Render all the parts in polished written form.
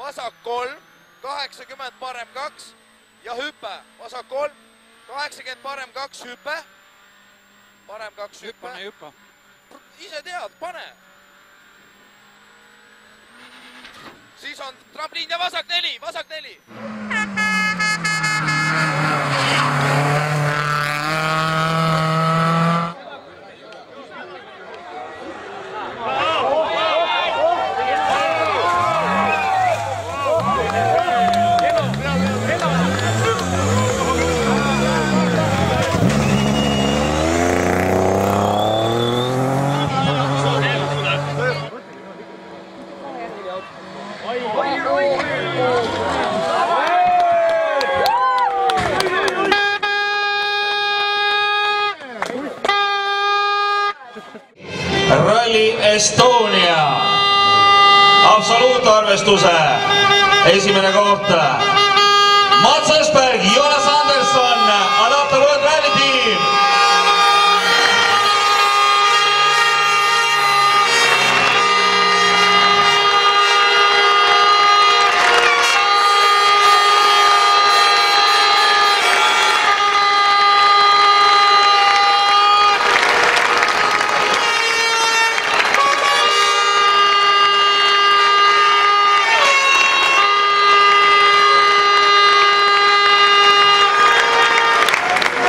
vasak 3, 80 parem 2 ja hüpe. Vasak 3, 80 parem 2 hüpe. Parem 2 hüpe. Hüppa. Ise tead, pane. Siis on trampliin ja vasak 4, vasak 4. Estonia. Absoluutarvestuse esimene koht. Mats Ösberg, Jonas Andersson, Adapter World Rally Team.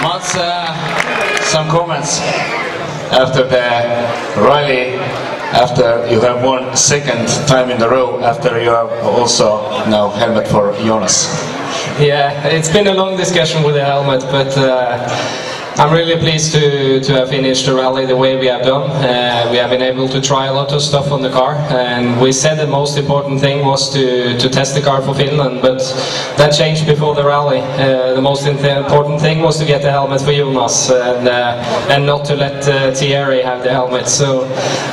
Mats, some comments after the rally, after you have won second time in a row, after you have also now helmet for Jonas. Yeah, it's been a long discussion with the helmet, but I'm really pleased to have finished the rally the way we have done. We have been able to try a lot of stuff on the car, and we said the most important thing was to test the car for Finland, but that changed before the rally. The most important thing was to get the helmet for Jonas and not to let Thierry have the helmet. So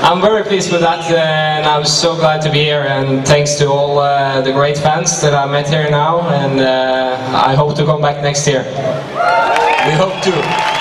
I'm very pleased with that, and I'm so glad to be here, and thanks to all the great fans that I met here now, and I hope to come back next year. We hope to.